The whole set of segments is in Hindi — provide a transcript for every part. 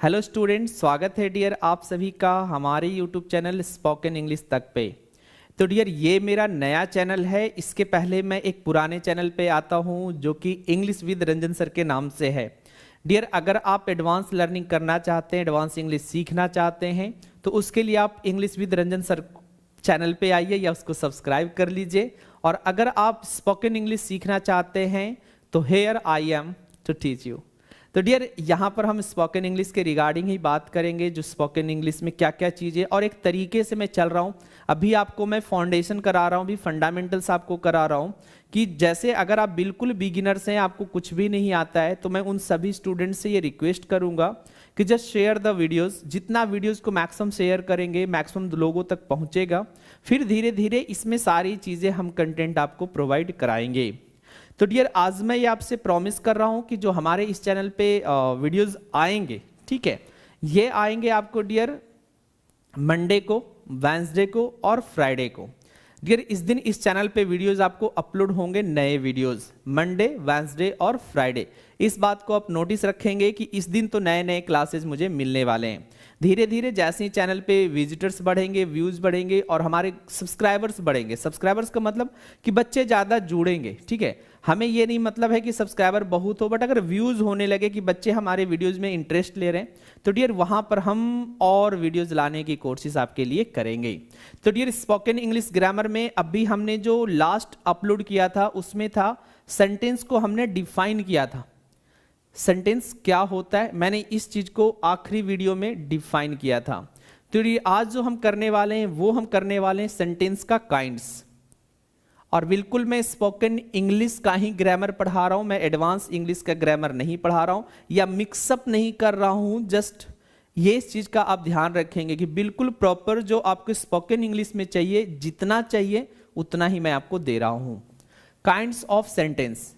हेलो स्टूडेंट, स्वागत है डियर आप सभी का हमारे यूट्यूब चैनल स्पोकन इंग्लिश तक पे। तो डियर ये मेरा नया चैनल है। इसके पहले मैं एक पुराने चैनल पे आता हूँ जो कि इंग्लिश विद रंजन सर के नाम से है। डियर अगर आप एडवांस लर्निंग करना चाहते हैं, एडवांस इंग्लिश सीखना चाहते हैं तो उसके लिए आप English with Ranjan sir channel पे आइए या उसको सब्सक्राइब कर लीजिए। और अगर आप स्पोकन इंग्लिश सीखना चाहते हैं तो here I am to teach you. तो डियर यहाँ पर हम स्पोकन इंग्लिश के रिगार्डिंग ही बात करेंगे, जो स्पोकन इंग्लिश में क्या क्या चीज़ें और एक तरीके से मैं चल रहा हूँ। अभी आपको मैं फाउंडेशन करा रहा हूँ, अभी फंडामेंटल्स आपको करा रहा हूँ कि जैसे अगर आप बिल्कुल बिगिनर्स हैं, आपको कुछ भी नहीं आता है, तो मैं उन सभी स्टूडेंट्स से ये रिक्वेस्ट करूँगा कि जस्ट शेयर द वीडियोज़। जितना वीडियोज़ को मैक्सिमम शेयर करेंगे मैक्सिमम लोगों तक पहुँचेगा, फिर धीरे धीरे इसमें सारी चीज़ें हम कंटेंट आपको प्रोवाइड कराएंगे। तो डियर आज मैं ये आपसे प्रॉमिस कर रहा हूँ कि जो हमारे इस चैनल पे वीडियोस आएंगे, ठीक है, ये आएंगे आपको डियर मंडे को, वेंसडे को और फ्राइडे को। डियर इस दिन इस चैनल पे वीडियोस आपको अपलोड होंगे, नए वीडियोस मंडे, वेंसडे और फ्राइडे। इस बात को आप नोटिस रखेंगे कि इस दिन तो नए नए क्लासेस मुझे मिलने वाले हैं। धीरे धीरे जैसे ही चैनल पे विजिटर्स बढ़ेंगे, व्यूज़ बढ़ेंगे और हमारे सब्सक्राइबर्स बढ़ेंगे। सब्सक्राइबर्स का मतलब कि बच्चे ज़्यादा जुड़ेंगे, ठीक है। हमें ये नहीं मतलब है कि सब्सक्राइबर बहुत हो, बट अगर व्यूज़ होने लगे कि बच्चे हमारे वीडियोज़ में इंटरेस्ट ले रहे हैं तो डियर वहाँ पर हम और वीडियोज़ लाने की कोशिश आपके लिए करेंगे। तो डियर स्पोकन इंग्लिश ग्रामर में अभी हमने जो लास्ट अपलोड किया था उसमें था सेंटेंस को हमने डिफाइन किया था। सेंटेंस क्या होता है मैंने इस चीज को आखिरी वीडियो में डिफाइन किया था। तो ये आज जो हम करने वाले हैं वो हम करने वाले हैं सेंटेंस का काइंड्स। और बिल्कुल मैं स्पोकन इंग्लिश का ही ग्रामर पढ़ा रहा हूं, मैं एडवांस इंग्लिश का ग्रामर नहीं पढ़ा रहा हूं या मिक्सअप नहीं कर रहा हूं। जस्ट ये इस चीज का आप ध्यान रखेंगे कि बिल्कुल प्रॉपर जो आपको स्पोकन इंग्लिश में चाहिए, जितना चाहिए उतना ही मैं आपको दे रहा हूं। Kinds of sentence.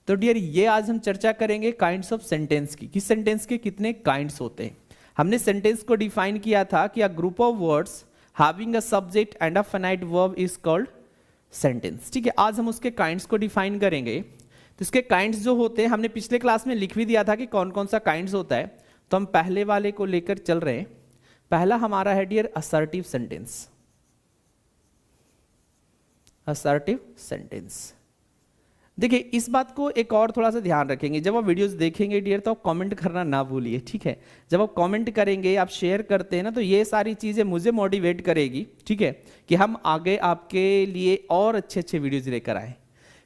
तो डियर ये आज हम चर्चा करेंगे काइंड्स ऑफ सेंटेंस की, कि सेंटेंस के कितने काइंड्स होते हैं। हमने सेंटेंस को डिफाइन किया था कि a group of words having a subject and a finite verb is called sentence, ठीक है। आज हम उसके काइंड्स को डिफाइन करेंगे। तो इसके काइंड्स जो होते हैं हमने पिछले क्लास में लिख भी दिया था कि कौन कौन सा काइंड्स होता है, तो हम पहले वाले को लेकर चल रहे हैं। पहला हमारा है dear assertive sentence. Assertive sentence, देखिए इस बात को एक और थोड़ा सा ध्यान रखेंगे। जब आप वीडियोस देखेंगे डियर तो आप कमेंट करना ना भूलिए, ठीक है। जब आप कमेंट करेंगे, आप शेयर करते हैं ना, तो ये सारी चीज़ें मुझे मोटिवेट करेगी, ठीक है, कि हम आगे आपके लिए और अच्छे अच्छे वीडियोज लेकर आए।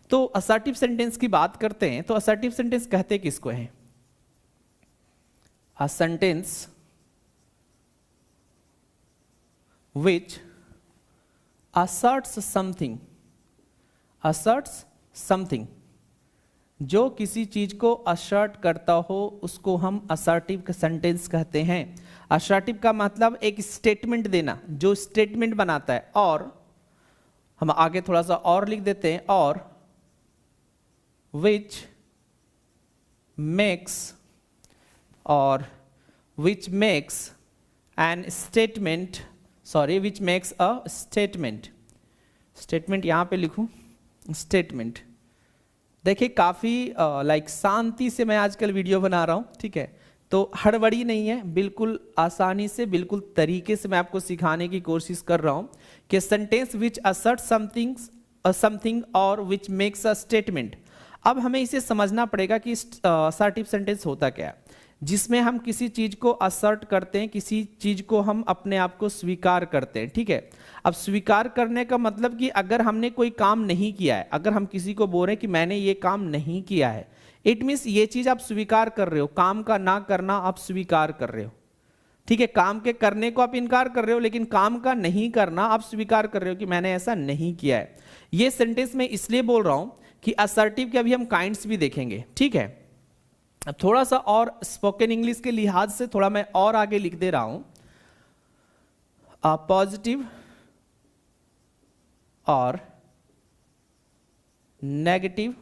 तो असर्टिव सेंटेंस की बात करते हैं तो असर्टिव सेंटेंस कहते किसको हैं? A sentence which assets something, assets something, जो किसी चीज को असर्ट करता हो उसको हम असर्टिव सेंटेंस कहते हैं। असर्टिव का मतलब एक स्टेटमेंट देना, जो स्टेटमेंट बनाता है। और हम आगे थोड़ा सा और लिख देते हैं, और विच मेक्स, और which makes an statement, sorry which makes a statement. Statement यहां पे लिखूं, स्टेटमेंट। देखिए काफ़ी लाइक शांति से मैं आजकल वीडियो बना रहा हूँ, ठीक है, तो हड़बड़ी नहीं है, बिल्कुल आसानी से, बिल्कुल तरीके से मैं आपको सिखाने की कोशिश कर रहा हूँ कि sentence which assert something, something और विच मेक्स अ स्टेटमेंट। अब हमें इसे समझना पड़ेगा कि असर्टिव सेंटेंस होता क्या है, जिसमें हम किसी चीज को असर्ट करते हैं, किसी चीज को हम अपने आप को स्वीकार करते हैं, ठीक है। अब स्वीकार करने का मतलब कि अगर हमने कोई काम नहीं किया है, अगर हम किसी को बोल रहे हैं कि मैंने ये काम नहीं किया है, इट मीन्स ये चीज आप स्वीकार कर रहे हो। काम का ना करना आप स्वीकार कर रहे हो, ठीक है। काम के करने को आप इनकार कर रहे हो, लेकिन काम का नहीं करना आप स्वीकार कर रहे हो कि मैंने ऐसा नहीं किया है। ये सेंटेंस मैं इसलिए बोल रहा हूं कि असर्टिव के अभी हम काइंड्स भी देखेंगे, ठीक है। अब थोड़ा सा और स्पोकन इंग्लिश के लिहाज से थोड़ा मैं और आगे लिख दे रहा हूं, पॉजिटिव और नेगेटिव,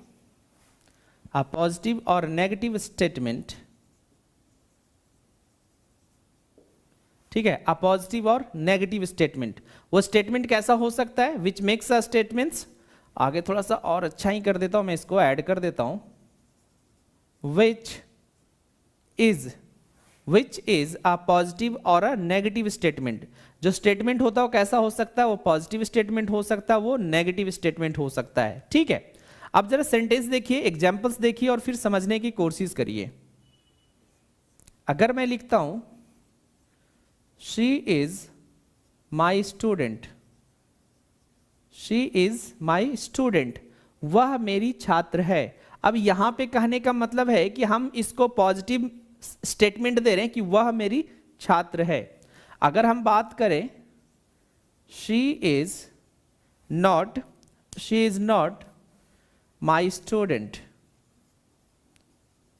पॉजिटिव और नेगेटिव स्टेटमेंट, ठीक है। पॉजिटिव और नेगेटिव स्टेटमेंट, वो स्टेटमेंट कैसा हो सकता है? विच मेक्स अ स्टेटमेंट्स, आगे थोड़ा सा और अच्छा ही कर देता हूं, मैं इसको ऐड कर देता हूं, which is which is a positive और अ नेगेटिव स्टेटमेंट। जो स्टेटमेंट होता है वो कैसा हो सकता है, वो पॉजिटिव स्टेटमेंट हो सकता है, वो नेगेटिव स्टेटमेंट हो सकता है। ठीक है, अब जरा सेंटेंस देखिए, एग्जाम्पल्स देखिए और फिर समझने की कोशिश करिए। अगर मैं लिखता हूं she is my student, she is my student, वह मेरी छात्र है। अब यहां पे कहने का मतलब है कि हम इसको पॉजिटिव स्टेटमेंट दे रहे हैं कि वह मेरी छात्र है। अगर हम बात करें she is not my student,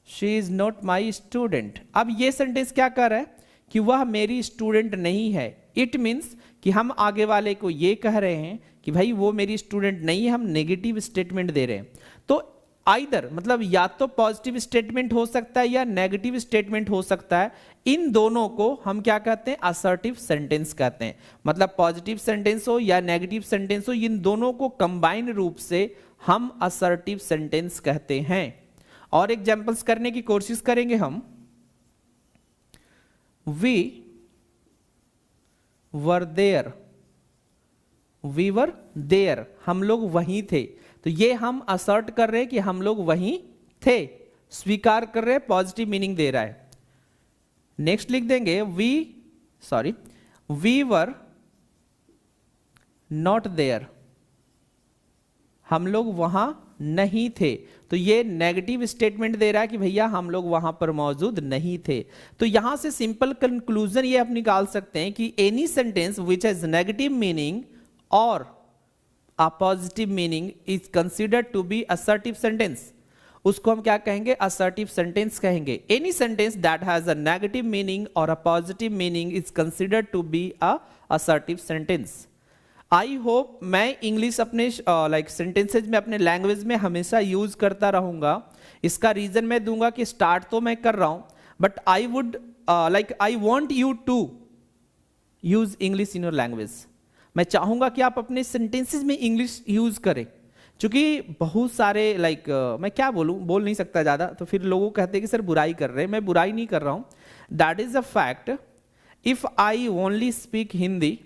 she is not my student, अब ये सेंटेंस क्या कर रहा है कि वह मेरी स्टूडेंट नहीं है। इट मीन्स कि हम आगे वाले को ये कह रहे हैं कि भाई वो मेरी स्टूडेंट नहीं है, हम नेगेटिव स्टेटमेंट दे रहे हैं। तो आइदर मतलब या तो पॉजिटिव स्टेटमेंट हो सकता है या नेगेटिव स्टेटमेंट हो सकता है। इन दोनों को हम क्या कहते हैं, असर्टिव सेंटेंस कहते हैं। मतलब पॉजिटिव सेंटेंस हो या नेगेटिव सेंटेंस हो, इन दोनों को कंबाइन रूप से हम असर्टिव सेंटेंस कहते हैं। और एग्जांपल्स करने की कोशिश करेंगे हम। We were there, we were there, हम लोग वहीं थे। तो ये हम असर्ट कर रहे हैं कि हम लोग वहीं थे, स्वीकार कर रहे हैं, पॉजिटिव मीनिंग दे रहा है। नेक्स्ट लिख देंगे वी वर नॉट देयर, हम लोग वहां नहीं थे। तो ये नेगेटिव स्टेटमेंट दे रहा है कि भैया हम लोग वहां पर मौजूद नहीं थे। तो यहां से सिंपल कंक्लूजन ये आप निकाल सकते हैं कि any sentence which has negative meaning और a positive meaning is considered to be assertive sentence. उसको हम क्या कहेंगे, असर्टिव सेंटेंस कहेंगे। Any sentence that has a negative meaning और a positive meaning is considered to be a assertive sentence. I hope मैं इंग्लिश अपने सेंटेंसेज में अपने लैंग्वेज में हमेशा यूज करता रहूंगा। इसका रीजन मैं दूंगा कि स्टार्ट तो मैं कर रहा हूं, but I would I want you to use English in your language. मैं चाहूंगा कि आप अपने सेंटेंसेज में इंग्लिश यूज करें, क्योंकि बहुत सारे मैं क्या बोल नहीं सकता ज़्यादा, तो फिर लोगों कहते हैं कि सर बुराई कर रहे हैं। मैं बुराई नहीं कर रहा हूँ, that is a fact. If I only speak Hindi,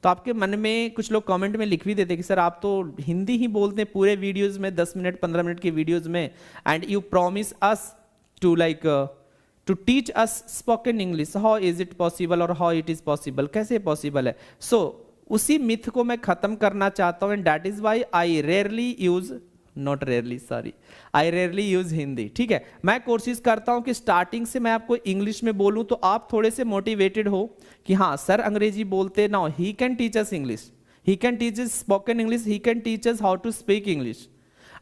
तो आपके मन में कुछ लोग कमेंट में लिख भी देते कि सर आप तो हिंदी ही बोलते हैं पूरे वीडियोज़ में, 10 मिनट 15 मिनट की वीडियोज़ में, and you promise us to teach us spoken English, how is it possible और हाउ इट इज़ पॉसिबल, कैसे पॉसिबल है। सो उसी मिथ को मैं खत्म करना चाहता हूं, and that is why I rarely use Hindi. ठीक है, मैं कोशिश करता हूं कि स्टार्टिंग से मैं आपको इंग्लिश में बोलूं तो आप थोड़े से मोटिवेटेड हो कि हाँ सर अंग्रेजी बोलते, now he can teach us English, he can teach us spoken English, he can teach us how to speak English.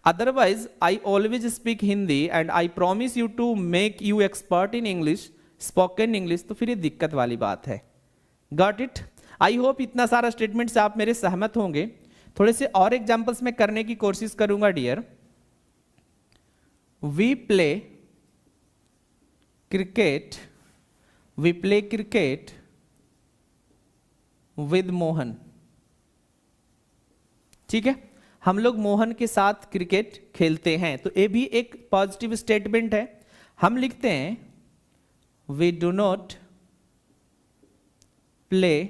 Otherwise I always speak Hindi and I promise you to make you expert in English, spoken English, तो फिर ये दिक्कत वाली बात है। Got it? आई होप इतना सारा स्टेटमेंट से आप मेरे सहमत होंगे। थोड़े से और एग्जांपल्स में करने की कोशिश करूंगा dear. We play cricket with Mohan. ठीक है, हम लोग मोहन के साथ क्रिकेट खेलते हैं, तो ये भी एक पॉजिटिव स्टेटमेंट है। हम लिखते हैं we do not play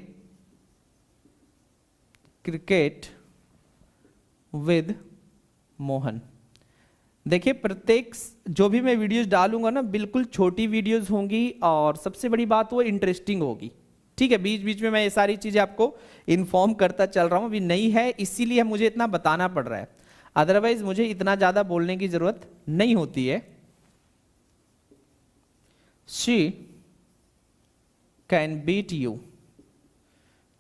cricket with Mohan. देखिए प्रत्येक जो भी मैं वीडियोस डालूंगा ना, बिल्कुल छोटी वीडियोस होंगी और सबसे बड़ी बात वो इंटरेस्टिंग होगी। ठीक है, बीच बीच में मैं ये सारी चीजें आपको इन्फॉर्म करता चल रहा हूं, अभी नई है इसीलिए मुझे इतना बताना पड़ रहा है, अदरवाइज मुझे इतना ज्यादा बोलने की जरूरत नहीं होती है। शी कैन बीट यू,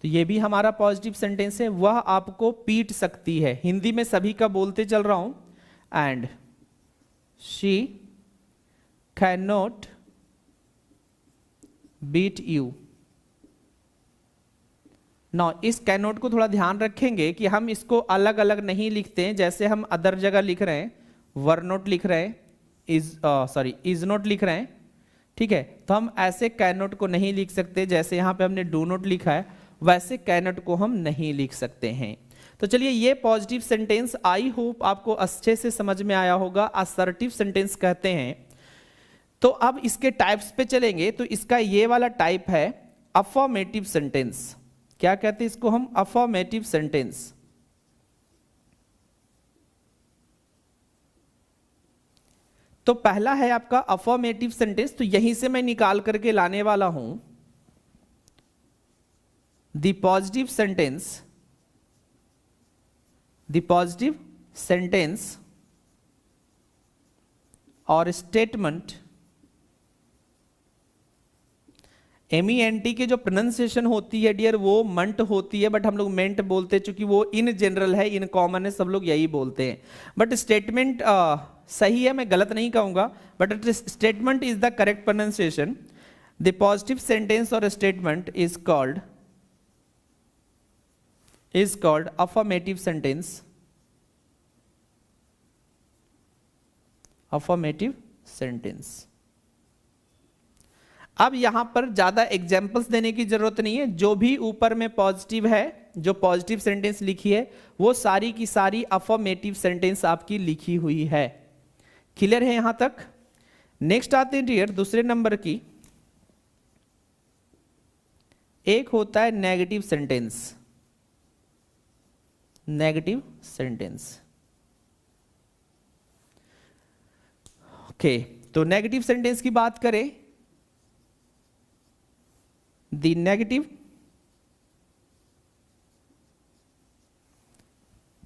तो ये भी हमारा पॉजिटिव सेंटेंस है, वह आपको पीट सकती है। हिंदी में सभी का बोलते चल रहा हूं। And she can not beat you. ना इस कैन नॉट को थोड़ा ध्यान रखेंगे कि हम इसको अलग अलग नहीं लिखते हैं, जैसे हम अदर जगह लिख रहे हैं, वर नॉट लिख रहे हैं, इज नॉट लिख रहे हैं। ठीक है, तो हम ऐसे कैन नॉट को नहीं लिख सकते, जैसे यहां पे हमने डू नॉट लिखा है वैसे कैन नॉट को हम नहीं लिख सकते हैं। तो चलिए ये पॉजिटिव सेंटेंस आई होप आपको अच्छे से समझ में आया होगा, असर्टिव सेंटेंस कहते हैं। तो अब इसके टाइप्स पे चलेंगे, तो इसका ये वाला टाइप है अफर्मेटिव सेंटेंस। क्या कहते हैं इसको हम? Affirmative sentence. तो पहला है आपका अफर्मेटिव सेंटेंस, तो यहीं से मैं निकाल करके लाने वाला हूं the positive sentence, the positive sentence और स्टेटमेंट। MENT के जो प्रोनाउंसिएशन होती है डियर वो मंट होती है, बट हम लोग मेंट बोलते हैं, चूंकि वो इन जनरल है, इन कॉमन है, सब लोग यही बोलते हैं। बट स्टेटमेंट सही है, मैं गलत नहीं कहूंगा, but statement is the correct pronunciation. The positive sentence और statement is called affirmative sentence, affirmative sentence. अब यहां पर ज्यादा एग्जाम्पल्स देने की जरूरत नहीं है, जो भी ऊपर में पॉजिटिव है, जो पॉजिटिव सेंटेंस लिखी है वो सारी की सारी अफर्मेटिव सेंटेंस आपकी लिखी हुई है। क्लियर है यहां तक? नेक्स्ट आते हैं डियर दूसरे नंबर की, एक होता है negative sentence. Negative sentence, okay. तो नेगेटिव सेंटेंस की बात करें, द नेगेटिव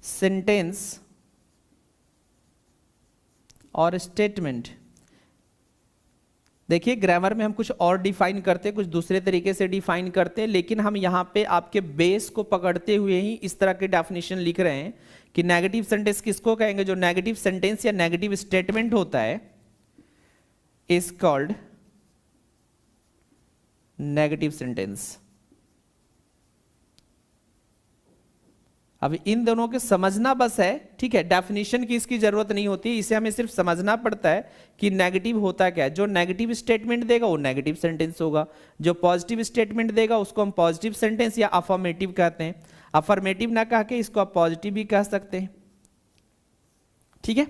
सेंटेंस और स्टेटमेंट। देखिए ग्रामर में हम कुछ और डिफाइन करते हैं, कुछ दूसरे तरीके से डिफाइन करते हैं, लेकिन हम यहां पे आपके बेस को पकड़ते हुए ही इस तरह के डेफिनेशन लिख रहे हैं कि नेगेटिव सेंटेंस किसको कहेंगे? जो नेगेटिव सेंटेंस या नेगेटिव स्टेटमेंट होता है इज कॉल्ड नेगेटिव सेंटेंस। अब इन दोनों के समझना बस है, ठीक है? डेफिनेशन की इसकी जरूरत नहीं होती, इसे हमें सिर्फ समझना पड़ता है कि नेगेटिव होता क्या है। जो नेगेटिव स्टेटमेंट देगा वो नेगेटिव सेंटेंस होगा, जो पॉजिटिव स्टेटमेंट देगा उसको हम पॉजिटिव सेंटेंस या अफर्मेटिव कहते हैं। अफर्मेटिव ना कह के इसको आप पॉजिटिव भी कह सकते हैं, ठीक है?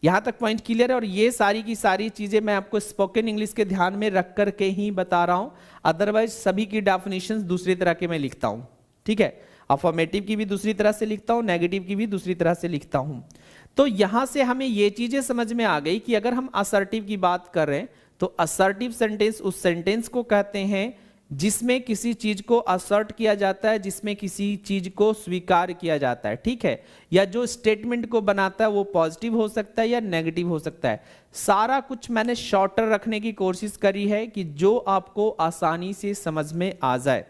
यहां तक पॉइंट क्लियर है? और ये सारी की सारी चीजें मैं आपको स्पोकन इंग्लिश के ध्यान में रख करके ही बता रहा हूं, अदरवाइज सभी की डेफिनेशंस दूसरी तरह के मैं लिखता हूं, ठीक है? अफर्मेटिव की भी दूसरी तरह से लिखता हूं, नेगेटिव की भी दूसरी तरह से लिखता हूं। तो यहां से हमें ये चीजें समझ में आ गई कि अगर हम असर्टिव की बात कर रहे हैं तो असर्टिव सेंटेंस उस सेंटेंस को कहते हैं जिसमें किसी चीज को असर्ट किया जाता है, जिसमें किसी चीज को स्वीकार किया जाता है, ठीक है? या जो स्टेटमेंट को बनाता है वो पॉजिटिव हो सकता है या नेगेटिव हो सकता है। सारा कुछ मैंने शॉर्टर रखने की कोशिश करी है कि जो आपको आसानी से समझ में आ जाए।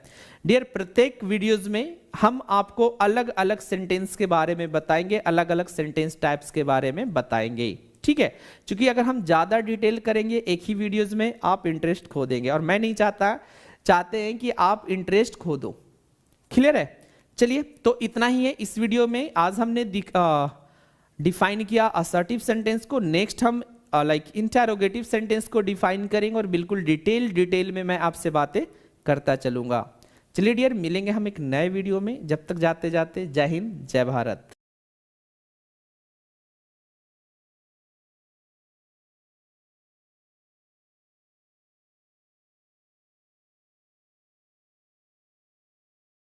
डियर प्रत्येक वीडियोज में हम आपको अलग अलग सेंटेंस के बारे में बताएंगे, अलग अलग सेंटेंस टाइप्स के बारे में बताएंगे, ठीक है? क्योंकि अगर हम ज्यादा डिटेल करेंगे एक ही वीडियोज में आप इंटरेस्ट खो देंगे, और मैं नहीं चाहते हैं कि आप इंटरेस्ट खो दो। क्लियर है? चलिए, तो इतना ही है इस वीडियो में। आज हमने डिफाइन किया असर्टिव सेंटेंस को, नेक्स्ट हम इंटरोगेटिव सेंटेंस को डिफाइन करेंगे और बिल्कुल डिटेल में मैं आपसे बातें करता चलूंगा। चलिए डियर, मिलेंगे हम एक नए वीडियो में। जब तक जाते जाते जय हिंद, जय भारत।